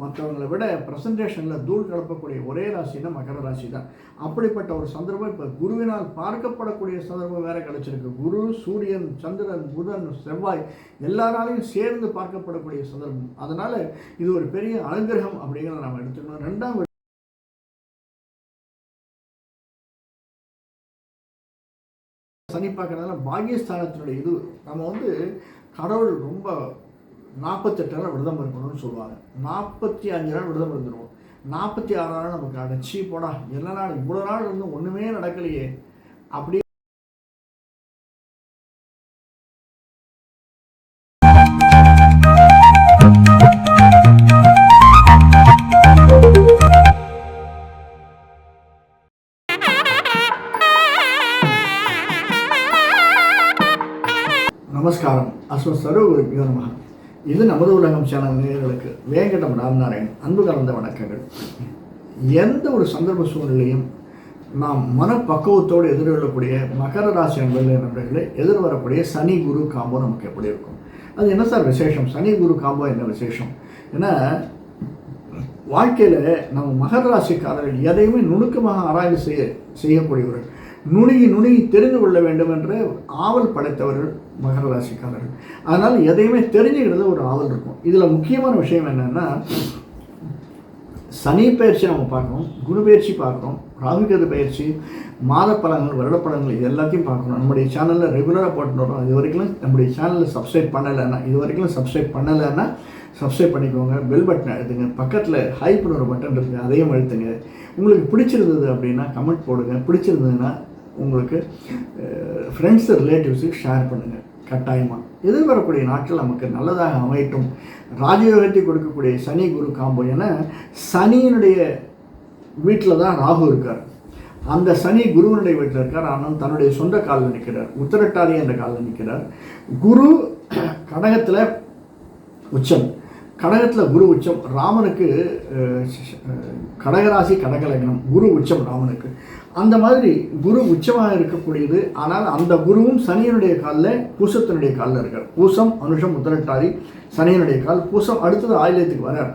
மற்றவங்களை விட ப்ரெசன்டேஷனில் தூள் கலப்பக்கூடிய ஒரே ராசினா மகர ராசி தான். அப்படிப்பட்ட ஒரு சந்தர்ப்பம் இப்போ குருவினால் பார்க்கப்படக்கூடிய சந்தர்ப்பம் வேறு கிடச்சிருக்கு. குரு, சூரியன், சந்திரன், புதன், செவ்வாய் எல்லாராலையும் சேர்ந்து பார்க்கப்படக்கூடிய சந்தர்ப்பம். அதனால் இது ஒரு பெரிய அனுகிரகம் அப்படிங்கிறத நம்ம எடுத்துக்கணும். ரெண்டாம் சனி பார்க்கறதுனால பாகியஸ்தானத்தினுடைய இது நம்ம கடவுள் ரொம்ப 48 நாள் விரதம் இருக்கணும்னு சொல்லுவாங்க. 45 நாள் விரதம் இருந்துருவோம். 46 நாள் நமக்கு அடைச்சி போடா எல்லா நாள் இவ்வளோ நாள் ஒன்றுமே நடக்கலையே அப்படி. நமஸ்காரம். அஸ்வஸ்வரூபியோ நமஹ. இது நமது உலகம் சேனல் நேயர்களுக்கு வேங்கடம் ராமநாராயண் அன்பு கலந்த வணக்கங்கள். எந்த ஒரு சந்தர்ப்ப சூழ்நிலையும் நாம் மனப்பக்குவத்தோடு எதிர்கொள்ளக்கூடிய மகர ராசி நண்பர்களே எதிர்வரக்கூடிய சனி குரு காம்போ நமக்கு எப்படி இருக்கும்? அது என்ன சார் விசேஷம்? சனி குரு காம்போ என்ன விசேஷம்? ஏன்னா வாழ்க்கையில் நம்ம மகர ராசிக்காரர்கள் எதையுமே நுணுக்கமாக ஆராய்ச்சி செய்யக்கூடியவர்கள், நுணுகி தெரிந்து கொள்ள வேண்டும் என்று ஆவல் படைத்தவர்கள் மகர ராசிக்காரர்கள். அதனால் எதையுமே தெரிஞ்சுக்கிறது ஒரு ஆவல் இருக்கும். இதில் முக்கியமான விஷயம் என்னென்னா, சனி பயிற்சி நம்ம பார்க்கணும், குரு பயிற்சி பார்க்கணும், ராகுகேது பயிற்சி, மாத பலன்கள், வருட பலன்கள், இது எல்லாத்தையும் பார்க்கணும். நம்முடைய சேனலில் ரெகுலராக போட்டு வரோம். இது வரைக்கும் நம்முடைய சேனலில் சப்ஸ்கிரைப் பண்ணலைன்னா சப்ஸ்கிரைப் பண்ணிக்கோங்க. பெல் பட்டன் அழுத்துங்க. பக்கத்தில் ஹைப்னு ஒரு பட்டன் இருக்குது, அதையும் அழுத்துங்க. உங்களுக்கு பிடிச்சிருந்தது அப்படின்னா கமெண்ட் போடுங்க. பிடிச்சிருந்ததுன்னா உங்களுக்கு ஃப்ரெண்ட்ஸு ரிலேட்டிவ்ஸுக்கு ஷேர் பண்ணுங்கள். கட்டாயமாக எதிர்வரக்கூடிய நாட்கள் நமக்கு நல்லதாக அமையட்டும். ராஜயோகத்தை கொடுக்கக்கூடிய சனி குரு காம்போ. ஏன்னா சனியினுடைய வீட்டில் தான் ராகு இருக்கார். அந்த சனி குருவனுடைய வீட்டில் இருக்கார். ஆனால் தன்னுடைய சொந்த காலில் நிற்கிறார். உத்திரட்டாதி என்ற காலில் நிற்கிறார். குரு கடகத்தில் உச்சம். கடகத்தில் குரு உச்சம். ராமனுக்கு கடகராசி கடகலக்னம், குரு உச்சம் ராமனுக்கு. அந்த மாதிரி குரு உச்சமாக இருக்கக்கூடியது. ஆனால் அந்த குருவும் சனியனுடைய காலில், பூசத்தினுடைய காலில் இருக்கார். பூசம், அனுஷம், உத்திரட்டாதி சனியனுடைய கால். பூசம் அடுத்தது ஆயிலத்துக்கு வரார்.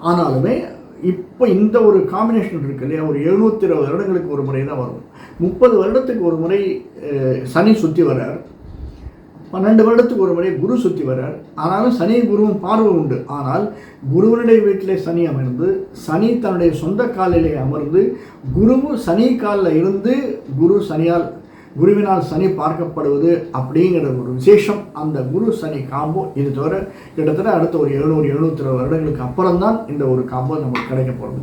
ஆனாலுமே இப்போ இந்த ஒரு காம்பினேஷன் இருக்கு இல்லையா, ஒரு 720 வருடங்களுக்கு ஒரு முறை தான் வரும். 30 வருடத்துக்கு ஒரு முறை சனி சுற்றி வர்றார். 12 வருடத்துக்கு ஒரு முறை குரு சுற்றி வர்றார். ஆனாலும் சனி குருவும் பார்வை உண்டு. ஆனால் குருவனுடைய வீட்டிலே சனி அமர்ந்து, சனி தன்னுடைய சொந்த காலிலே அமர்ந்து, குருவும் சனி காலில் இருந்து குருவினால் சனி பார்க்கப்படுவது அப்படிங்கிற ஒரு விசேஷம் அந்த குரு சனி காம்போ. இது தவிர கிட்டத்தட்ட அடுத்த ஒரு 720 வருடங்களுக்கு அப்புறம்தான் இந்த ஒரு காம்போ நமக்கு கிடைக்க போகிறது.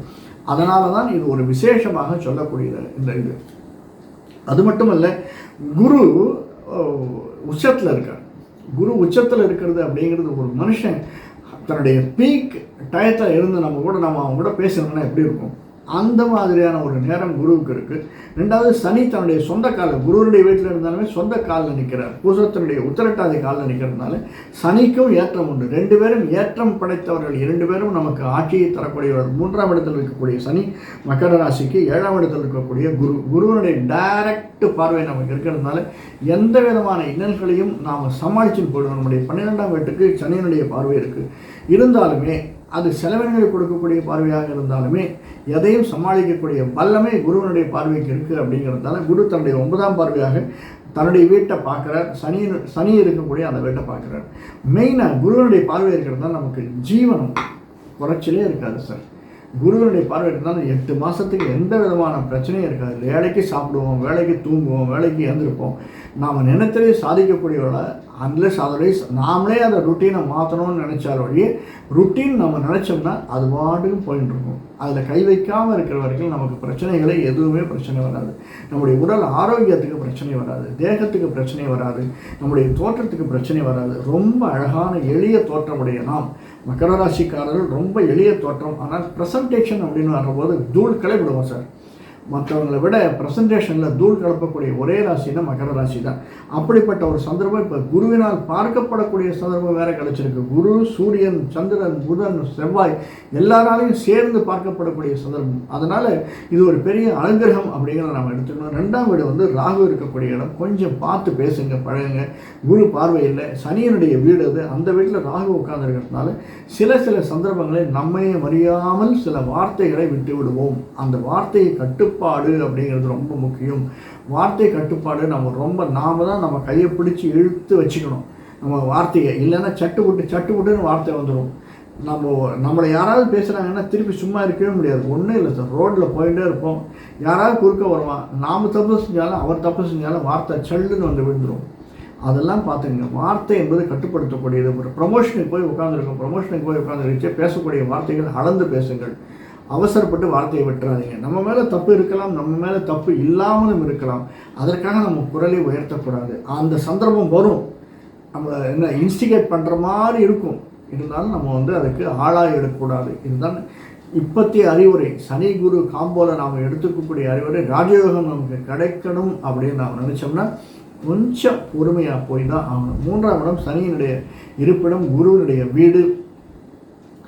அதனால தான் இது ஒரு விசேஷமாக சொல்லக்கூடியது இந்த இது. அது மட்டுமல்ல, குரு உச்சத்தில் இருக்கார். குரு உச்சத்தில் இருக்கிறது அப்படிங்கிறது ஒரு மனுஷன் தன்னுடைய பீக் டயத்தில் இருந்து அவங்க கூட பேசணும்னா எப்படி இருக்கும்? அந்த மாதிரியான ஒரு நேரம் குருவுக்கு இருக்குது. ரெண்டாவது, சனி தன்னுடைய சொந்த காலில், குருவனுடைய வீட்டில் இருந்தாலுமே சொந்த காலில் நிற்கிறார். பூசத்தினுடைய உத்திரட்டாதி காலில் நிற்கிறதுனால சனிக்கும் ஏற்றம் உண்டு. 2 பேரும் ஏற்றம் படைத்தவர்கள். 2 பேரும் நமக்கு ஆட்சியை தரக்கூடியவர்கள். 3ஆம் இடத்தில் இருக்கக்கூடிய சனி மகர ராசிக்கு, 7ஆம் இடத்தில் இருக்கக்கூடிய குருவனுடைய டைரக்ட் பார்வை நமக்கு இருக்கிறதுனால எந்த விதமான இன்னல்களையும் நாம் சமாளிச்சுன்னு போயிடுவோம். நம்முடைய 12ஆம் வீட்டுக்கு சனியினுடைய பார்வை இருக்குது. இருந்தாலுமே அது செலவினங்களை கொடுக்கக்கூடிய பார்வையாக இருந்தாலுமே எதையும் சமாளிக்கக்கூடிய வல்லமை குருவனுடைய பார்வைக்கு இருக்குது. அப்படிங்கிறதுனால குரு தன்னுடைய 9ஆம் பார்வையாக தன்னுடைய வீட்டை பார்க்குறார். சனி இருக்கக்கூடிய அந்த வீட்டை பார்க்குறார். மெயினாக குருவனுடைய பார்வை இருக்கிறதுனால நமக்கு ஜீவனம் குறைச்சலே இருக்காது சார். குருவனுடைய பார்வை இருந்தாலும் 8 மாதத்துக்கு எந்த விதமான பிரச்சனையும் இருக்காது. வேலைக்கு சாப்பிடுவோம், வேலைக்கு தூங்குவோம், வேலைக்கு எழுந்திருப்போம். நாம் நினைத்ததே சாதிக்கக்கூடியவள அன்லெஸ் அதர்வைஸ் நாமளே அதை ருட்டீனை மாற்றணும்னு நினச்சாலொழியே ருட்டீன் நம்ம நினச்சோம்னா அது பாட்டுக்கும் போயிட்டு இருக்கும். அதில் கை வைக்காமல் இருக்கிற வரைக்கும் நமக்கு பிரச்சனைகளே எதுவுமே பிரச்சனை வராது. நம்முடைய உடல் ஆரோக்கியத்துக்கு பிரச்சனை வராது, தேகத்துக்கு பிரச்சனை வராது, நம்முடைய தோற்றத்துக்கு பிரச்சனை வராது. ரொம்ப அழகான எளிய தோற்றமுடைய நாம் மகர ராசிக்காரர்கள் ரொம்ப எளிய தோற்றம். ஆனால் ப்ரெசன்டேஷன் அப்படின்னு வரும்போது தூள் கிளப்பிடுவோம் சார். மற்றவங்களை விட ப்ரெசன்டேஷனில் தூள் கலப்பக்கூடிய ஒரே ராசினா மகர ராசி தான். அப்படிப்பட்ட ஒரு சந்தர்ப்பம் இப்போ குருவினால் பார்க்கப்படக்கூடிய சந்தர்ப்பம் வேறு கிடச்சிருக்கு. குரு, சூரியன், சந்திரன், புதன், செவ்வாய் எல்லாராலையும் சேர்ந்து பார்க்கப்படக்கூடிய சந்தர்ப்பம். அதனால் இது ஒரு பெரிய அனுகிரகம் அப்படிங்கிறத நம்ம எடுத்துக்கணும். 2ஆம் வீடு வந்து ராகு இருக்கக்கூடிய இடம். கொஞ்சம் பார்த்து பேசுங்க, பழகுங்க. குரு பார்வை இல்லை, சனியனுடைய வீடு அது. அந்த வீட்டில் ராகு உட்கார்ந்துருக்கிறதுனால சில சந்தர்ப்பங்களில் நம்மையே அறியாமல் சில வார்த்தைகளை விட்டு விடுவோம். அந்த வார்த்தையை கட்டுப்பாடு அப்படிங்கிறது ரொம்ப முக்கியம். வார்த்தை கட்டுப்பாடு நாம தான் நம்ம கையை பிடிச்சி இழுத்து வச்சுக்கணும் நம்ம வார்த்தையை. இல்லைன்னா சட்டுப்புட்டுன்னு வார்த்தை வந்துடும். நம்மளை யாராவது பேசுகிறாங்கன்னா திருப்பி சும்மா இருக்கவே முடியாது. ஒன்றும் இல்லை சார், ரோட்டில் போயிட்டே இருப்போம், யாராவது குறுக்க வருவான், நாம் தப்பு செஞ்சாலும் அவர் தப்பு செஞ்சாலும் வார்த்தை சல்லுன்னு வந்து விழுந்துடும். அதெல்லாம் பார்த்துங்க. வார்த்தை என்பது கட்டுப்படுத்தக்கூடியது. ஒரு ப்ரமோஷனுக்கு போய் உட்காந்துருச்சு பேசக்கூடிய வார்த்தைகள் அளந்து பேசுங்கள். அவசரப்பட்டு வார்த்தையை விட்டுறாதீங்க. நம்ம மேலே தப்பு இருக்கலாம், நம்ம மேலே தப்பு இல்லாமலும் இருக்கலாம். அதற்காக நம்ம குரலை உயர்த்தக்கூடாது. அந்த சந்தர்ப்பம் வரும், நம்மளை என்ன இன்ஸ்டிகேட் பண்ணுற மாதிரி இருக்கும். இருந்தாலும் நம்ம வந்து அதுக்கு ஆளாக எடுக்கக்கூடாது. இதுதான் இப்பத்திய அறிவுரை. சனி குரு காம்போல நாம் எடுத்துக்கக்கூடிய அறிவுரை. ராஜயோகம் நமக்கு கிடைக்கணும் அப்படின்னு நாம் நினச்சோம்னா கொஞ்சம் பொறுமையாக போய் தான் ஆகணும். 3ஆம் இடம் சனியினுடைய இருப்பிடம், குருவினுடைய வீடு.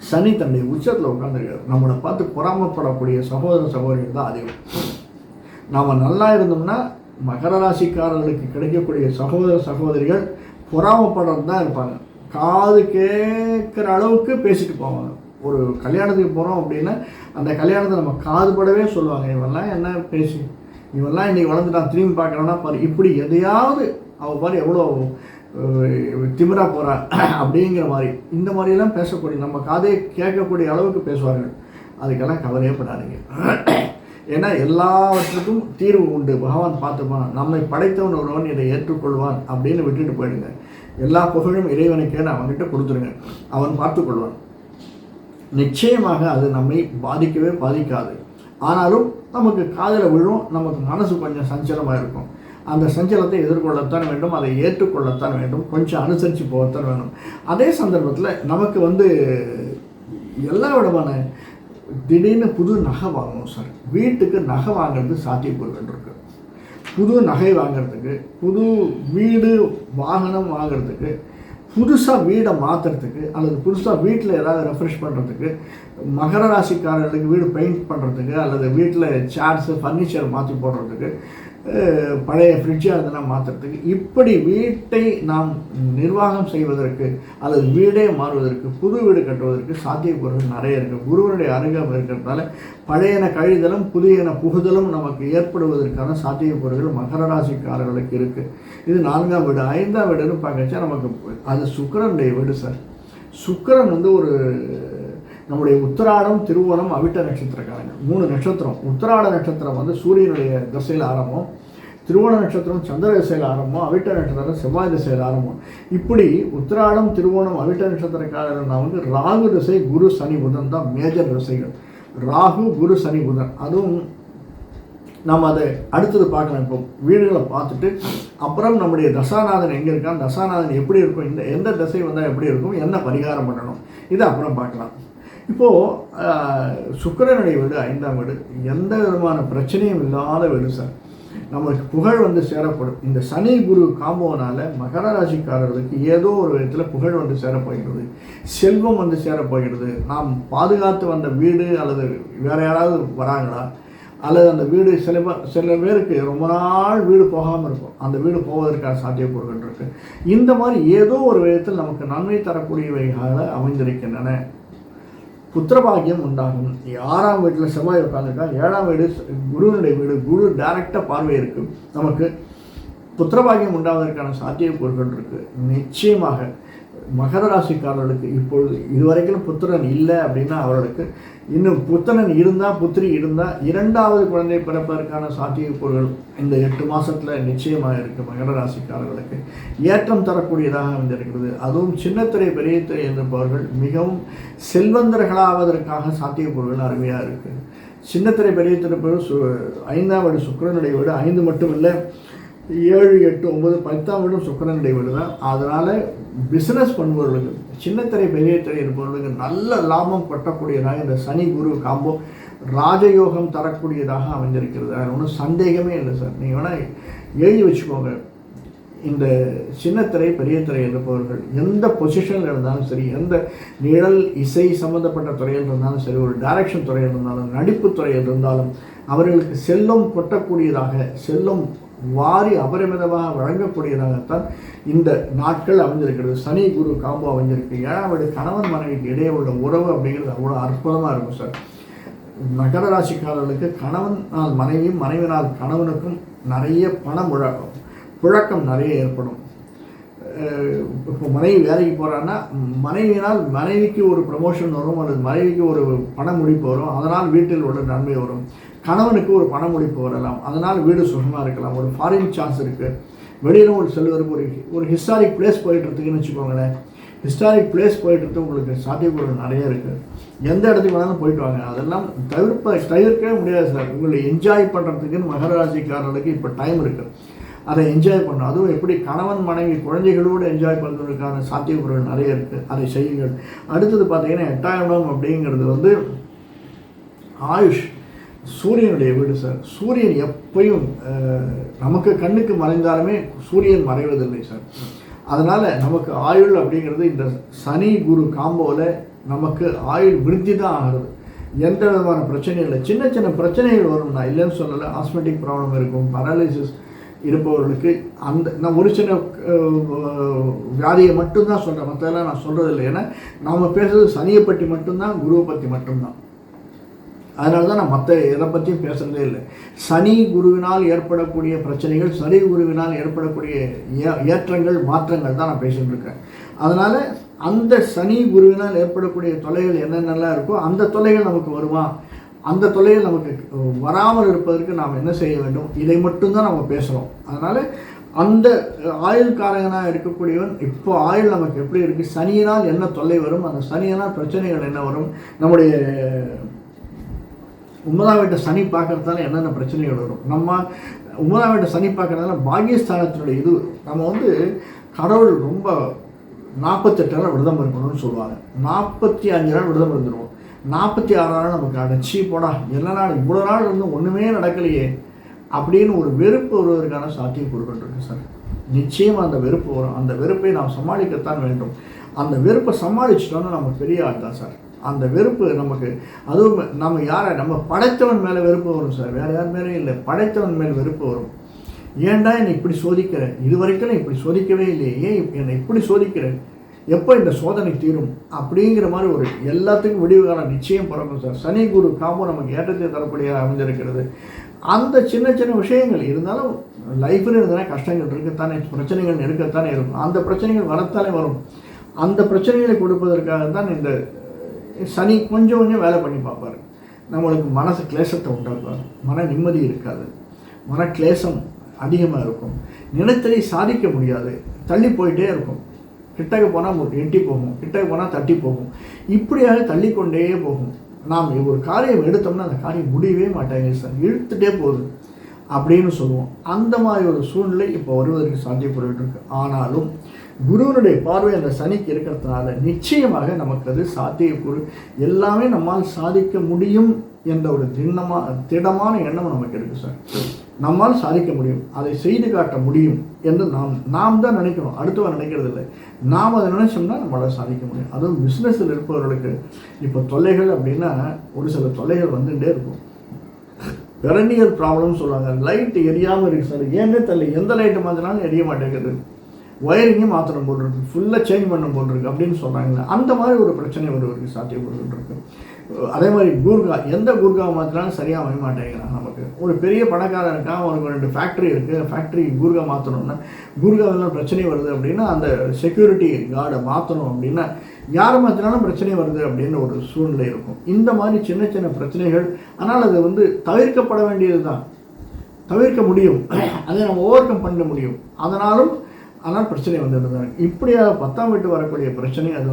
சனி தன்னுடைய உச்சத்தில் உட்காந்துருக்காரு. நம்மளை பார்த்து பொறாமப்படக்கூடிய சகோதரிகள் தான் அதிகம். நாம் நல்லா இருந்தோம்னா மகர ராசிக்காரர்களுக்கு கிடைக்கக்கூடிய சகோதரிகள் பொறாமப்படுறது தான் இருப்பாங்க. காது கேட்குற அளவுக்கு பேசிட்டு போவாங்க. ஒரு கல்யாணத்துக்கு போகிறோம் அப்படின்னா அந்த கல்யாணத்தை நம்ம காதுபடவே சொல்லுவாங்க, இவெல்லாம் என்ன பேசி, இவெல்லாம் இன்றைக்கி வளர்ந்துட்டான், திரும்பி பார்க்குறோன்னா பாரு, இப்படி எதையாவது அவள் பாரு எவ்வளோ திமிரா போகிறா அப்படிங்கிற மாதிரி, இந்த மாதிரியெல்லாம் பேசக்கூடிய, நம்ம காதே கேட்கக்கூடிய அளவுக்கு பேசுவார்கள். அதுக்கெல்லாம் கவலையே படாதீங்க. ஏன்னா எல்லாவற்றுக்கும் தீர்வு உண்டு. பகவான் பார்த்துப்பான். நம்மை படைத்தவன் ஒருவன் இதை ஏற்றுக்கொள்வான் அப்படின்னு விட்டுட்டு போயிடுங்க. எல்லா புகழும் இறைவனுக்கே அவன்கிட்ட கொடுத்துருங்க, அவன் பார்த்துக்கொள்வான். நிச்சயமாக அது நம்மை பாதிக்கவே பாதிக்காது. ஆனாலும் நமக்கு காதில் விழும், நமக்கு மனசு கொஞ்சம் சஞ்சலமாக இருக்கும். அந்த சஞ்சலத்தை எதிர்கொள்ளத்தான் வேண்டும், அதை ஏற்றுக்கொள்ளத்தான் வேண்டும், கொஞ்சம் அனுசரித்து போகத்தான் வேணும். அதே சந்தர்ப்பத்தில் நமக்கு வந்து எல்லா விதமான திடீர்னு புது நகை வாங்கணும் சார். வீட்டுக்கு நகை வாங்கிறது சாத்தியக்கூறுகள் இருக்குது. புது நகை வாங்கிறதுக்கு, புது வீடு வாகனம் வாங்கிறதுக்கு, புதுசாக வீடை மாற்றுறதுக்கு, அல்லது புதுசாக வீட்டில் ஏதாவது ரெஃப்ரெஷ் பண்ணுறதுக்கு, மகர ராசிக்காரர்களுக்கு வீடு பெயிண்ட் பண்ணுறதுக்கு, அல்லது வீட்டில் சேர்ஸு ஃபர்னிச்சர் மாற்றி போடுறதுக்கு, பழைய ஃப்ரிட்ஜாக இருந்தனா மாற்றுறதுக்கு, இப்படி வீட்டை நாம் நிர்வாகம் செய்வதற்கு அல்லது வீடே மாறுவதற்கு, புது வீடு கட்டுவதற்கு சாத்தியக்கூறுகள் நிறைய இருக்குது. குருவனுடைய அருகாமை இருக்கிறதுனால பழையன கழிதலும் புதியன புகுதலும் நமக்கு ஏற்படுவதற்கான சாத்தியக்கூறுகள் மகர ராசிக்காரர்களுக்கு இருக்குது. இது 4ஆம் வீடு. 5ஆம் வீடுன்னு பார்க்கச்சா நமக்கு அது சுக்கிரனுடைய வீடு சார். சுக்கிரன் வந்து ஒரு நம்முடைய உத்திராடம், திருவோணம், அவிட்ட நட்சத்திரக்காரங்க 3 நட்சத்திரம். உத்திராட நட்சத்திரம் வந்து சூரியனுடைய திசையில் ஆரம்பம், திருவோண நட்சத்திரம் சந்திர திசையில் ஆரம்பம், அவிட்ட நட்சத்திரம் செவ்வாய் திசையில் ஆரம்பம். இப்படி உத்திராடம், திருவோணம், அவிட்ட நட்சத்திரக்காரர்கள் வந்து ராகு திசை, குரு, சனி, புதன் தான் மேஜர் திசைகள். ராகு, குரு, சனி, புதன். அதுவும் நம்ம அதை அடுத்தது பார்க்கலாம். இப்போ வீடுகளை பார்த்துட்டு அப்புறம் நம்முடைய தசாநாதன் எங்கே இருக்கான், தசாநாதன் எப்படி இருக்கும், எந்த திசை வந்தால் எப்படி இருக்கும், என்ன பரிகாரம் பண்ணணும், இதை அப்புறம் பார்க்கலாம். இப்போது சுக்கிரனுடைய வீடு 5ஆம் வீடு எந்த விதமான பிரச்சனையும் இல்லாத வீடு சார். நமக்கு புகழ் வந்து சேரப்படும். இந்த சனி குரு காம்போனால மகர ராசிக்காரர்களுக்கு ஏதோ ஒரு விதத்தில் புகழ் வந்து சேரப்போகிறது, செல்வம் வந்து சேரப்போகிறது. நாம் பாதுகாத்து வந்த வீடு அல்லது வேறு யாராவது வராங்களா, அல்லது அந்த வீடு சில பேருக்கு ரொம்ப நாள் வீடு போகாமல் இருக்கும், அந்த வீடு போவதற்கான சாத்தியக்கூறுகள் இருக்குது. இந்த மாதிரி ஏதோ ஒரு விதத்தில் நமக்கு நன்மை தரக்கூடியவைகளாக அமைந்திருக்கின்றன. புத்திரபாகியம் உண்டாகும். 6ஆம் வீட்டில் செவ்வாய் உட்காந்துருக்கா. 7ஆம் வீடு குருவினுடைய வீடு. குரு டைரக்டாக பார்வை இருக்குது. நமக்கு புத்திரபாகியம் உண்டாவதற்கான சாத்தியக்கூறுகள் இருக்குது. நிச்சயமாக மகர ராசிக்காரர்களுக்கு இப்பொழுது இதுவரைக்கும் புத்திரன் இல்லை அப்படின்னா அவர்களுக்கு இன்னும் புத்திரன் இருந்தால், புத்திரி இருந்தால் 2வது குழந்தை பிறப்பதற்கான சாத்தியக்கூறுகள் இந்த 8 மாதத்தில் நிச்சயமாக இருக்குது. மகர ராசிக்காரர்களுக்கு ஏற்றம் தரக்கூடியதாக வந்திருக்கிறது. அதுவும் சின்னத்திரை பெரிய திரை இருப்பவர்கள் மிகவும் செல்வந்தர்களாவதற்காக சாத்தியக்கூறுகள் அருமையாக இருக்குது. சின்னத்திரை பெரிய திரைப்பவர் 5ஆம் வீடு சுக்கிரனுடைய வீடு. 5 மட்டும் இல்லை, 7, 8, 9, 10ஆம் வீடும் சுக்கிரனுடைய வீடு தான். அதனால் பிஸ்னஸ் பண்ணுபவர்களுக்கு, சின்னத்திரை பெரிய திரை இருப்பவர்களுக்கு நல்ல லாபம் கட்டக்கூடியதாக இந்த சனி குரு காம்போ ராஜயோகம் தரக்கூடியதாக அமைந்திருக்கிறது. அது ஒன்றும் சந்தேகமே இல்லை சார். நீங்கள் வேணால் எழுதி வச்சுக்கோங்க. இந்த சின்னத்திரை பெரிய திரை இருப்பவர்கள் எந்த பொசிஷனில் இருந்தாலும் சரி, எந்த நிழல் இசை சம்மந்தப்பட்ட துறையில் இருந்தாலும் சரி, ஒரு டைரக்ஷன் துறையில் இருந்தாலும், நடிப்பு துறையில் இருந்தாலும், அவர்களுக்கு செல்லம் கொட்டக்கூடியதாக, செல்லம் வாரி அபரிமிதமாக வழங்கக்கூடியதாகத்தான் இந்த நாட்கள் அமைஞ்சிருக்கிறது. சனி குரு காம்போ அமைஞ்சிருக்கு. ஏன்னா அவருடைய கணவன் மனைவிக்கு இடையே உள்ள உறவு அப்படிங்கிறது அவ்வளோ அற்புதமாக இருக்கும் சார். மகர ராசிக்காரர்களுக்கு கணவனால் மனைவியும், மனைவினால் கணவனுக்கும் நிறைய புழக்கம் நிறைய ஏற்படும். இப்போ மனைவி வேலைக்கு போகிறான்னா மனைவியினால் மனைவிக்கு ஒரு ப்ரமோஷன் வரும், அல்லது மனைவிக்கு ஒரு பண முடிப்பு வரும், அதனால் வீட்டில் உள்ள நன்மை வரும். கணவனுக்கு ஒரு பண முடிப்பு வரலாம், அதனால் வீடு சுகமாக இருக்கலாம். ஒரு ஃபாரின் சான்ஸ் இருக்குது. வெளியில் ஒரு செல்வருக்கு ஒரு ஹிஸ்டாரிக் பிளேஸ் போயிட்டுருக்குன்னு வச்சுக்கோங்களேன். ஹிஸ்டாரிக் பிளேஸ் போயிட்டு உங்களுக்கு சாத்தியக்கூறுகள் நிறைய இருக்குது. எந்த இடத்துக்கு வேணாலும் போயிட்டு வாங்க. அதெல்லாம் தவிர்க்கவே முடியாது சார். உங்களை என்ஜாய் பண்ணுறதுக்குன்னு மகர ராசிக்காரர்களுக்கு இப்போ டைம் இருக்குது. அதை என்ஜாய் பண்ணணும். அதுவும் எப்படி கணவன் மனைவி குழந்தைகளோடு என்ஜாய் பண்ணுறதுக்கான சாத்தியக்கூறுகள் நிறைய இருக்குது. அதை செய்யுங்கள். அடுத்தது பார்த்தீங்கன்னா 8ஆம் இடம் அப்படிங்கிறது ஆயுஷ், சூரியனுடைய வீடு சார். சூரியன் எப்பயும் நமக்கு கண்ணுக்கு மறைந்தாலுமே சூரியன் மறைவதில்லை சார். அதனால் நமக்கு ஆயுள் அப்படிங்கிறது இந்த சனி குரு காம்போவில் நமக்கு ஆயுள் விருத்தி தான் ஆகிறது. எந்த விதமான பிரச்சனையும் இல்லை. சின்ன சின்ன பிரச்சனைகள் வரும், நான் இல்லைன்னு சொல்லலை. ஆஸ்மெட்டிக் ப்ராப்ளம் இருக்கும், பராலிசிஸ் இருப்பவர்களுக்கு நான் ஒரு சின்ன வியாதியை மட்டும்தான் சொல்கிறேன், மற்றதெல்லாம் நான் சொல்கிறது இல்லை. ஏன்னா நாம் பேசுகிறது சனியை பற்றி மட்டும்தான், குருவை பற்றி மட்டும்தான். அதனால தான் நான் மற்ற எதை பற்றியும் பேசுகிறதே இல்லை. சனி குருவினால் ஏற்படக்கூடிய பிரச்சனைகள், சனி குருவினால் ஏற்படக்கூடிய ஏற்றங்கள் மாற்றங்கள் தான் நான் பேசிகிட்டு இருக்கேன். அதனால் அந்த சனி குருவினால் ஏற்படக்கூடிய தொல்லைகள் என்னென்னலாம் இருக்கோ அந்த தொல்லைகள் நமக்கு வருமா, அந்த தொல்லைகள் நமக்கு வராமல் இருப்பதற்கு நாம் என்ன செய்ய வேண்டும், இதை மட்டும்தான் நம்ம பேசுகிறோம். அதனால் அந்த ஆயுள் காரகனாக இருக்கக்கூடியவன் இப்போ ஆயுள் நமக்கு எப்படி இருக்குது, சனியினால் என்ன தொல்லை வரும், அந்த சனியினால் பிரச்சனைகள் என்ன வரும், நம்முடைய 9ஆம் வீட்டை சனி பார்க்கறதால என்னென்ன பிரச்சனைகள் வரும், நம்ம 9ஆம் வீட்டை சனி பார்க்கறதால பாகியஸ்தானத்தினுடைய இது நம்ம கடவுள் ரொம்ப 48 நாள் விரதம் இருக்கணும்னு சொல்லுவாங்க. 45 நாள் விரதம் இருந்துருவோம். 46 நாள் நமக்கு அடைச்சி போடா எல்லா நாள் இவ்வளோ நாள் ஒன்றுமே நடக்கலையே அப்படின்னு ஒரு வெறுப்பு வருவதற்கான சாத்தியக்கூறுகள் இருக்குது சார். நிச்சயமாக அந்த வெறுப்பு வரும். அந்த வெறுப்பை நாம் சமாளிக்கத்தான் வேண்டும். அந்த வெறுப்பை சமாளிச்சிட்டோன்னா நம்ம பெரிய ஆள் தான் சார். அந்த வெறுப்பு நமக்கு, அதுவும் நம்ம யாரை, நம்ம படைத்தவன் மேலே வெறுப்பு வரும் சார், வேறு யார் மேலே இல்லை. படைத்தவன் மேலே வெறுப்பு வரும். ஏன்டா என்னை இப்படி சோதிக்கிறேன், இது வரைக்கும் நான் இப்படி சோதிக்கவே இல்லையே, ஏன் என்னை இப்படி சோதிக்கிறேன், எப்போ இந்த சோதனை தீரும் அப்படிங்கிற மாதிரி ஒரு எல்லாத்துக்கும் விடிவுகால நிச்சயம் பிறக்கும் சார். சனி குரு காம்போ நமக்கு ஏற்றத்தை தரப்படியாக அமைஞ்சிருக்கிறது. அந்த சின்ன சின்ன விஷயங்கள் இருந்தாலும் லைஃப்னு இருந்ததுன்னா கஷ்டங்கள் இருக்கத்தானே, பிரச்சனைகள் இருக்கத்தானே இருக்கும். அந்த பிரச்சனைகள் வரத்தாலே வரும். அந்த பிரச்சனைகளை கொடுப்பதற்காக தான் இந்த சனி கொஞ்சம் கொஞ்சம் வேலை பண்ணி பார்ப்பார். நம்மளுக்கு மனசு கிளேசத்தை உண்டாக்குவார். மன நிம்மதி இருக்காது, மன கிளேசம் அதிகமாக இருக்கும், நினைத்ததை சாதிக்க முடியாது, தள்ளி போயிட்டே இருக்கும். கிட்டக்கு போனால் எட்டி போகும், கிட்டக்கு போனால் தட்டி போகும், இப்படியாக தள்ளிக்கொண்டே போகும். நாம் ஒரு காரியம் எடுத்தோம்னா அந்த காரியம் முடியவே மாட்டாங்க சார், இழுத்துட்டே போகுது அப்படின்னு சொல்லுவோம். அந்த மாதிரி ஒரு சூழ்நிலை இப்போ வருவதற்கு சாத்தியப்பட்டு இருக்கு. ஆனாலும் குருவனுடைய பார்வை அந்த சனிக்கு இருக்கிறதுனால நிச்சயமாக நமக்கு அது சாத்தியக்கூறு, எல்லாமே நம்மால் சாதிக்க முடியும் என்ற ஒரு திடமான எண்ணம் நமக்கு இருக்குது சார். நம்மால் சாதிக்க முடியும், அதை செய்து காட்ட முடியும் என்று நாம் தான் நினைக்கணும், அடுத்தவன் நினைக்கிறது இல்லை. நாம் அதை நினைச்சோம்னா நம்மளால் சாதிக்க முடியும். அதுவும் பிஸ்னஸில் இருப்பவர்களுக்கு இப்போ தொல்லைகள் அப்படின்னா ஒரு சில தொல்லைகள் வந்துகிட்டே இருக்கும். பெரனியல் ப்ராப்ளம்னு சொல்லுவாங்க. லைட் எரியாமல் இருக்குது சார், ஏன்னே தெரியல, எந்த லைட்டு மாற்றினாலும் எரிய மாட்டேங்குது, ஒயரிங்கும் மாற்றணும் போல் இருக்குது, ஃபுல்லாக சேஞ்ச் பண்ண போல் இருக்குது அப்படின்னு சொல்கிறாங்களே, அந்த மாதிரி ஒரு பிரச்சனை வருவதற்கு சாத்தியப்படுகிட்டு இருக்குது. அதே மாதிரி கூர்கா, எந்த கூர்காவை மாற்றினாலும் சரியாக அமைய மாட்டேங்கிறான். நமக்கு ஒரு பெரிய பணக்காரன் இருக்கான், அவனுக்கு 2 ஃபேக்ட்ரி இருக்குது, ஃபேக்ட்ரி கூர்கா மாற்றணும்னா கூர்காவெல்லாம் பிரச்சனை வருது அப்படின்னா அந்த செக்யூரிட்டி கார்டை மாற்றணும் அப்படின்னா யாரை மாற்றினாலும் பிரச்சனை வருது அப்படின்னு ஒரு சூழ்நிலை இருக்கும். இந்த மாதிரி சின்ன சின்ன பிரச்சனைகள், ஆனால் அது தவிர்க்கப்பட வேண்டியது தான், தவிர்க்க முடியும், அதை நம்ம ஓவர் கம் பண்ண முடியும். ஆனால் பிரச்சனை வந்துடுது. இப்படியாக 10ஆம் வீட்டு வரக்கூடிய பிரச்சனை, அது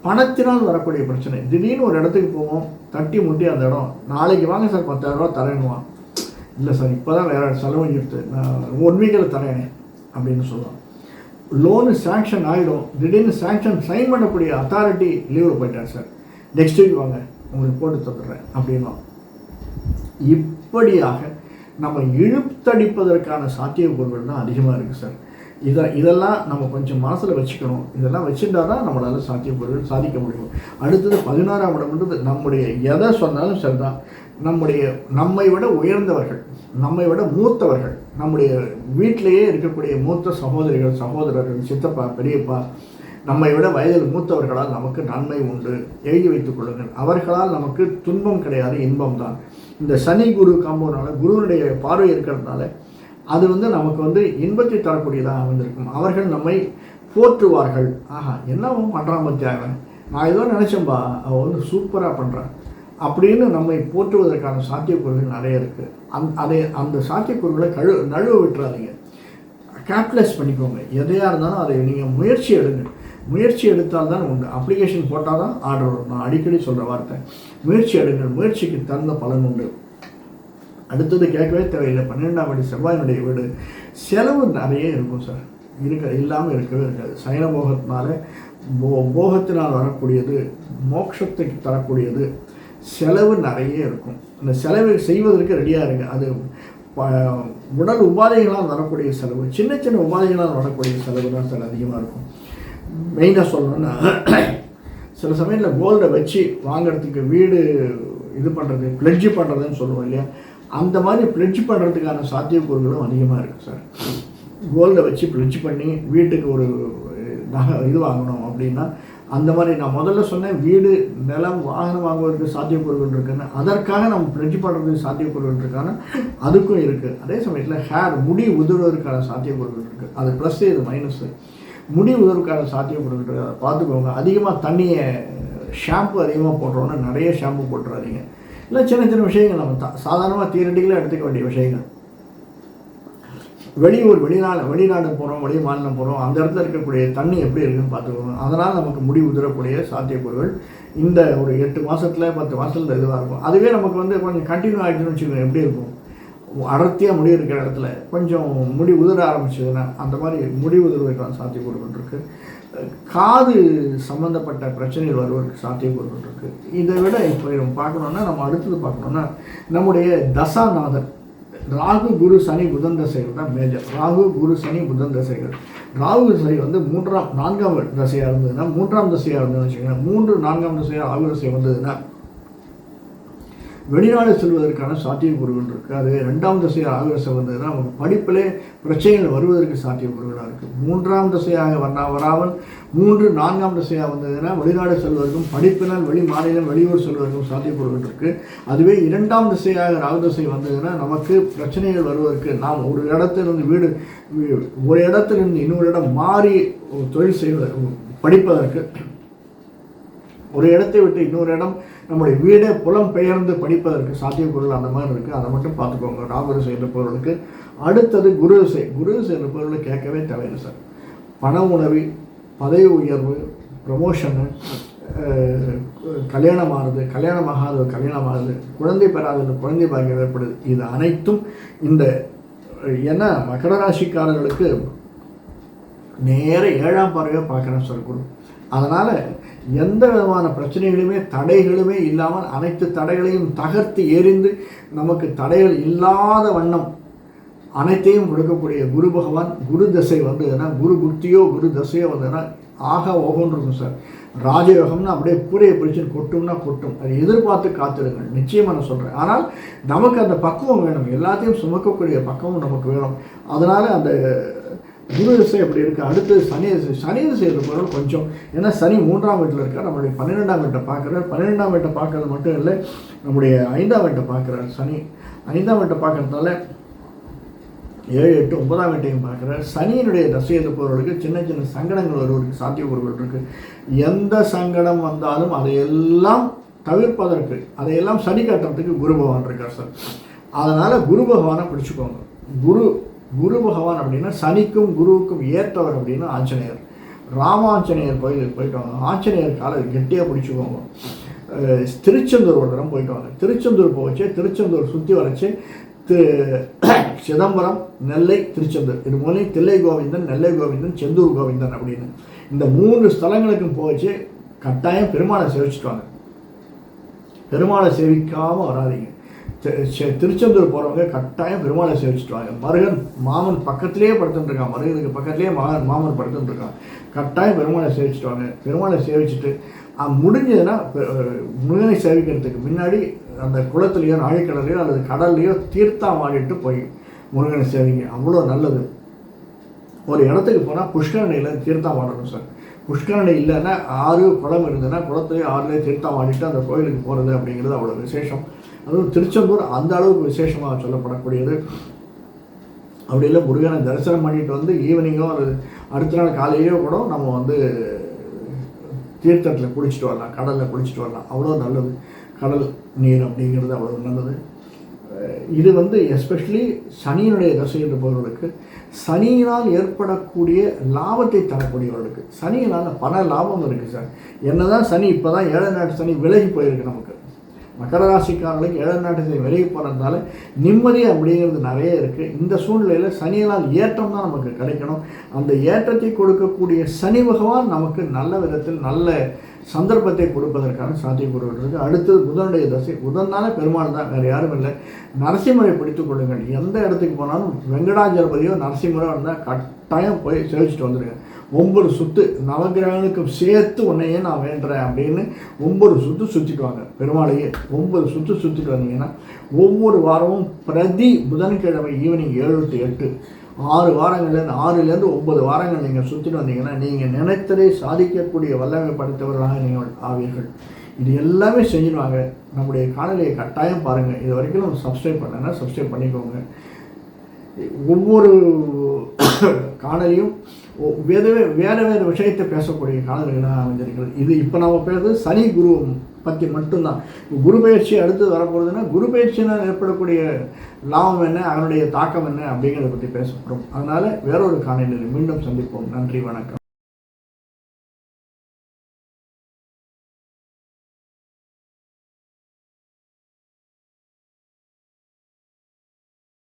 பணத்தினால் வரக்கூடிய பிரச்சனை. திடீர்னு ஒரு இடத்துக்கு போவோம், தட்டி முட்டி அந்த இடம் நாளைக்கு வாங்க சார் 10,000 ரூபா தரேன்னுவான். இல்லை சார் இப்போ தான் வேறு செலவு எடுத்து நான் 1 வீக்கில் தரேன் அப்படின்னு சொல்லுவான். லோனு சேங்ஷன் ஆகிடும், திடீர்னு சேங்ஷன் சைன் பண்ணக்கூடிய அத்தாரிட்டி லீவில் போயிட்டார் சார், நெக்ஸ்ட் வீக் வாங்க உங்களுக்கு போட்டு தந்துடுறேன் அப்படின்வான். இப்படியாக நம்ம இழுத்தடிப்பதற்கான சாத்தியக்கூறுகள் தான் அதிகமாக இருக்குது சார். இதெல்லாம் நம்ம கொஞ்சம் மனசில் வச்சுக்கணும். இதெல்லாம் வச்சுட்டா தான் நம்மளால் சாத்தியக்கூறுகள் சாதிக்க முடியும். அடுத்தது 16ஆம் இடம்ன்றது நம்முடைய எதை சொன்னாலும் சரிதான், நம்மை விட உயர்ந்தவர்கள், நம்மை விட மூத்தவர்கள், நம்முடைய வீட்டிலேயே இருக்கக்கூடிய மூத்த சகோதரிகள், சகோதரர்கள், சித்தப்பா, பெரியப்பா, நம்மை விட வயதில் மூத்தவர்களால் நமக்கு நன்மை உண்டு, எழுதி வைத்துக் கொள்ளுங்கள். அவர்களால் நமக்கு துன்பம் கிடையாது, இன்பம் தான். இந்த சனி குரு காம்போனால, குருவனுடைய பார்வை இருக்கிறதுனால அது நமக்கு இன்பத்தை தரக்கூடியதாக அமைந்திருக்கும். அவர்கள் நம்மை போற்றுவார்கள். ஆஹா, என்னவும் பண்ணுறான் பத்தியாக, நான் ஏதோ நினச்சேன்பா, அவள் சூப்பராக பண்ணுறான் அப்படின்னு நம்மை போற்றுவதற்கான சாத்தியக்கூறுகள் நிறைய இருக்குது. அந்த சாத்தியக்கூறுகளை நழுவ விட்டுறாதீங்க, கேப்டலைஸ் பண்ணிக்கோங்க. எதையாக இருந்தாலும் அதை நீங்கள் முயற்சி எடுங்க. முயற்சி எடுத்தால் தான் உண்டு. அப்ளிகேஷன் போட்டால் தான் ஆர்டர் வரும். நான் அடிக்கடி சொல்கிற வார்த்தை, முயற்சி எடுங்கள், முயற்சிக்கு தகுந்த பலன் உண்டு. அடுத்தது கேட்கவே தேவையில்லை, 12ஆம் வீடு செவ்வாயினுடைய வீடு. செலவு நிறைய இருக்கும் சார், இல்லாமல் இருக்கவே இருக்காது. சயன போகத்தினால போகத்தினால் வரக்கூடியது, மோட்சத்துக்கு தரக்கூடியது, செலவு நிறைய இருக்கும். அந்த செலவை செய்வதற்கு ரெடியாக இருங்க. அது உடல் உபாதைகளால் வரக்கூடிய செலவு, சின்ன சின்ன உபாதைகளால் வரக்கூடிய செலவு தான் சார் அதிகமாக இருக்கும். மெயினாக சொல்லணும்னா, சில சமயத்தில் கோல்டை வச்சு வாங்கிறதுக்கு, வீடு இது பண்ணுறது, பிளட்ஜ் பண்ணுறதுன்னு சொல்லுவோம் இல்லையா, அந்த மாதிரி பிளட்ஜ் பண்ணுறதுக்கான சாத்தியக்கூறுகளும் அதிகமாக இருக்குது சார். கோல்டை வச்சு பிளட்ஜ் பண்ணி வீட்டுக்கு ஒரு இது வாங்கணும் அப்படின்னா, அந்த மாதிரி நான் முதல்ல சொன்னேன், வீடு, நிலம், வாகனம் வாங்குவதற்கு சாத்தியக்கூறுகள் இருக்குன்னு, அதற்காக நம்ம பிளட்ஜ் பண்ணுறதுக்கு சாத்தியக்கூறுகள் இருக்கான அதுக்கும் இருக்குது. அதே சமயத்தில் முடி உதிர்வதற்கான சாத்தியக்கூறுகள் இருக்குது. அது ப்ளஸ்ஸு, இது மைனஸு. முடி உதிர்வுக்கான சாத்தியக்கூறுகள் அதை பார்த்துக்கோங்க. அதிகமாக தண்ணியை, ஷாம்பு அதிகமாக போடுறோன்னா நிறைய ஷாம்பு போட்டுறாதீங்க. இல்லை சின்ன சின்ன விஷயங்கள் நம்ம சாதாரணமாக தியரட்டிக்கலாக எடுத்துக்க வேண்டிய விஷயங்கள். வெளிநாடு போகிறோம், வெளி மாநிலம் போகிறோம், அந்த இடத்துல இருக்கக்கூடிய தண்ணி எப்படி இருக்குன்னு பார்த்துக்கோங்க. அதனால் நமக்கு முடி உதிரக்கூடிய சாத்தியக்கூறுகள் இந்த ஒரு 8 மாதத்தில் 10 மாதத்தில் இதுவாக இருக்கும். அதுவே நமக்கு கொஞ்சம் கண்டினியூ ஆகிடுச்சுன்னு வச்சுக்கோங்க, எப்படி இருக்கும், அடர்த்தியாக முடி இருக்கிற இடத்துல கொஞ்சம் முடி உதிர ஆரம்பிச்சதுன்னா அந்த மாதிரி முடி உதிர்வதற்கான சாத்தியக்கூறுகள் இருக்குது. காது சம்மந்தப்பட்ட பிரச்சனைகள் வருவதற்கு சாத்தியக்கூறுகள் இருக்குது. இதை விட இப்போ பார்க்கணுன்னா, நம்ம அடுத்தது பார்க்கணுன்னா, நம்முடைய தசாநாதன் ராகு, குரு, சனி, புதன் தசைகள் தான் மேஜர். ராகு, குரு, சனி, புதன் தசைகள். ராகு தசை 4ஆம் தசையாக இருந்ததுன்னா, 3ஆம் தசையாக இருந்ததுன்னு வச்சுக்கோங்க, 3, 4ஆம் தசையாக ராகு தசை வந்ததுன்னா வெளிநாடு செல்வதற்கான சாத்தியக்கூறுகள் இருக்குது. அது 2ஆம் தசையாக ராகு தசை வந்ததுன்னா அவங்க படிப்பிலே பிரச்சனைகள் வருவதற்கு சாத்தியக்கூறுகளாக இருக்குது. 3ஆம் தசையாக வராமல் 3, 4ஆம் தசையாக வந்ததுன்னா வெளிநாடு செல்வதற்கும், படிப்பினால் வெளி மாநிலம், வெளியூர் செல்வதற்கும் சாத்தியக்கூறுகள் இருக்குது. அதுவே 2ஆம் தசையாக ராகு தசை வந்ததுன்னா நமக்கு பிரச்சனைகள் வருவதற்கு, நாம் ஒரு இடத்திலிருந்து இன்னொரு இடம் மாறி தொழில் செய்வதற்கு, படிப்பதற்கு, ஒரு இடத்தை விட்டு இன்னொரு இடம், நம்முடைய வீடே புலம் பெயர்ந்து படிப்பதற்கு சாத்தியக்கூறுகள் அந்த மாதிரி இருக்குது. அதை மட்டும் பார்த்துக்கோங்க ராகு தசை இருப்பவர்களுக்கு. அடுத்தது குரு தசை. குரு தசை இருப்பவர்களுக்கு கேட்கவே தேவையில்லை சார். பண உணவு, பதவி உயர்வு, ப்ரமோஷனு, கல்யாணமானது, கல்யாணமாகுது, குழந்தை பெறாதது, குழந்தை பாக்கியம் ஏற்படுது. இது அனைத்தும் இந்த ஏன்னா மகர ராசிக்காரர்களுக்கு நேர 7ஆம் பார்வையாக பார்க்குறேன் சார் குரு. அதனால் எந்த விதமான பிரச்சனைகளுமே, தடைகளுமே இல்லாமல் அனைத்து தடைகளையும் தகர்த்து எறிந்து நமக்கு தடைகள் இல்லாத வண்ணம் அனைத்தையும் கொடுக்கக்கூடிய குரு பகவான் குரு தசை வந்ததுன்னா, குரு புத்தியோ குரு தசையோ வந்ததுன்னா ஆக ஓகோன்னு இருக்கும் சார். ராஜயோகம்னு அப்படியே கூரையை பிடிச்சுன்னு கொட்டும்னா கொட்டும். அதை எதிர்பார்த்து காத்திருங்கள், நிச்சயமாக நான் சொல்கிறேன். ஆனால் நமக்கு அந்த பக்குவம் வேணும், எல்லாத்தையும் சுமக்கக்கூடிய பக்குவம் நமக்கு வேணும். அதனால் அந்த குரு திசை எப்படி இருக்குது. அடுத்து சனி திசை இருப்பவர்கள் கொஞ்சம், ஏன்னா சனி 3ஆம் வீட்டில் இருக்கார், நம்மளுடைய 12ஆம் வீட்டை பார்க்குறார். 12ஆம் வீட்டை பார்க்கறது மட்டும் இல்லை, நம்முடைய 5ஆம் வீட்டை பார்க்குறார். சனி 5ஆம் வீட்டை பார்க்கறதுனால 7, 8, 9ஆம் வீட்டையும் பார்க்குறார். சனியினுடைய தசை இருப்பவர்களுக்கு சின்ன சின்ன சங்கடங்கள் வருவதற்கு சாத்தியக்கூறுகள் இருக்குது. எந்த சங்கடம் வந்தாலும் அதையெல்லாம் தவிர்ப்பதற்கு, அதையெல்லாம் சரி காட்டுறதுக்கு குரு பகவான் இருக்கார் சார். அதனால் குரு பகவானை பிடிச்சிக்கோங்க. குரு பகவான் அப்படின்னா சனிக்கும் குருவுக்கும் ஏற்றவர் அப்படின்னா ஆஞ்சநேயர். ராமாஞ்சநேயர் கோயிலுக்கு போயிட்டு வாங்க, ஆஞ்சநேயர் காலை கெட்டியாக பிடிச்சிக்கோங்க. திருச்செந்தூர் ஒரு தரம் போயிட்டு வாங்க. திருச்செந்தூர் போச்சு, திருச்செந்தூர் சுற்றி வரைச்சி சிதம்பரம், நெல்லை, திருச்செந்தூர், இது மூலையும் தில்லை கோவிந்தன், நெல்லை கோவிந்தன், செந்தூர் கோவிந்தன் அப்படின்னு இந்த 3 ஸ்தலங்களுக்கும் போச்சு. கட்டாயம் பெருமாளை சேவிச்சுட்டு வாங்க. பெருமாளை சேவிக்காமல் வராதிங்க. திருச்செந்தூர் போகிறவங்க கட்டாயம் பெருமாளை சேவிச்சுட்டு வாங்க. மருகன் மாமன் பக்கத்துலேயே படுத்துட்டுருக்கான், மருகனுக்கு பக்கத்துலேயே மாமன் படுத்துட்டுருக்கான். கட்டாயம் பெருமாளை சேவிச்சுட்டு வாங்க. பெருமாளை சேவிச்சுட்டு முடிஞ்சதுன்னா முருகனை சேவிக்கிறதுக்கு முன்னாடி அந்த குளத்துலையோ ஆழிக்கடலையோ அல்லது கடல்லையோ தீர்த்தம் ஆடிட்டு போய் முருகனை சேவிங்க, அவ்வளோ நல்லது. ஒரு இடத்துக்கு போனால் புஷ்கரணியில் தீர்த்தம் ஆடணும் சார். புஷ்கரணை இல்லைன்னா ஆறு குளம் இருந்ததுன்னா குளத்துலேயே ஆறுலேயே தீர்த்தம் ஆடிட்டு அந்த கோயிலுக்கு போகிறது அப்படிங்கிறது அவ்வளோ விசேஷம். அதுவும் திருச்செந்தூர் அந்த அளவுக்கு விசேஷமாக சொல்லப்படக்கூடியது. அப்படி இல்லை முருகனை தரிசனம் பண்ணிட்டு வந்து ஈவினிங்கோ அல்லது அடுத்த நாள் காலையிலேயோ கூட நம்ம வந்து தீர்த்தத்தில் குளிச்சுட்டு வரலாம், கடலில் குளிச்சுட்டு வரலாம், அவ்வளோ நல்லது. கடல் நீர் அப்படிங்கிறது அவ்வளோ நல்லது. இது வந்து எஸ்பெஷலி சனியினுடைய தசை இருப்பவர்களுக்கு, சனியினால் ஏற்படக்கூடிய லாபத்தை தரக்கூடியவர்களுக்கு, சனியினால் பண லாபம் இருக்குது சார். என்ன தான் சனி இப்போ தான் 7 நாட்டு சனி விலகி போயிருக்கு. நமக்கு மகர ராசிக்காரர்களுக்கு 7 நாட்டு சனி விலகி போகிறதுனால நிம்மதி அப்படிங்கிறது நிறைய இருக்குது. இந்த சூழ்நிலையில் சனியினால் ஏற்றம் தான் நமக்கு கிடைக்கணும். அந்த ஏற்றத்தை கொடுக்கக்கூடிய சனி பகவான் நமக்கு நல்ல விதத்தில் நல்ல சந்தர்ப்பத்தை கொடுப்பதற்கான சாத்தியக்கூறுகள் இருக்குது. அடுத்தது புதனுடைய தசை. புதனால பெருமாள் தான், வேறு யாரும் இல்லை. நரசிம்மரை பிடித்துக் கொள்ளுங்கள். எந்த இடத்துக்கு போனாலும் வெங்கடாஜலபதியோ நரசிம்மரோ இருந்தால் கட்டாயம் போய் சேவிச்சுட்டு வந்துடுங்க. 9 சுற்று நவகிரகனுக்கு சேர்த்து உன்னையே நான் வேண்டுறேன் அப்படின்னு 9 சுற்று சுற்றிட்டு வாங்க. பெருமாளையே 9 சுற்று சுற்றிட்டு வந்தீங்கன்னா ஒவ்வொரு வாரமும் பிரதி புதன்கிழமை ஈவினிங் 7 to 8 6 வாரங்கள்லேருந்து 6லேருந்து 9 வாரங்கள் நீங்கள் சுற்றிட்டு வந்தீங்கன்னா நீங்கள் நினைத்ததை சாதிக்கக்கூடிய வல்லமை படைத்தவர்களாக நீங்கள் ஆவீர்கள். இது எல்லாமே செஞ்சுடுவாங்க. நம்முடைய காணொலியை கட்டாயம் பாருங்கள். இது வரைக்கும் நம்ம சப்ஸ்கிரைப் பண்ணலைன்னா சப்ஸ்கிரைப் பண்ணிக்கோங்க. ஒவ்வொரு காணொலியும் வேறு வேறு விஷயத்தை பேசக்கூடிய காணொலிகளாக அமைஞ்சிருக்கிறது. இது இப்போ நம்ம பேசுறது சனி குரு பற்றி மட்டும்தான். குரு பயிற்சி அடுத்து வரப்போகுதுன்னா குரு பயிற்சினால் ஏற்படக்கூடிய லாபம் என்ன, அதனுடைய தாக்கம் என்ன அப்படிங்கிறத பற்றி பேச போகிறோம். அதனால் வேறொரு காணொலியில் மீண்டும் சந்திப்போம். நன்றி, வணக்கம்.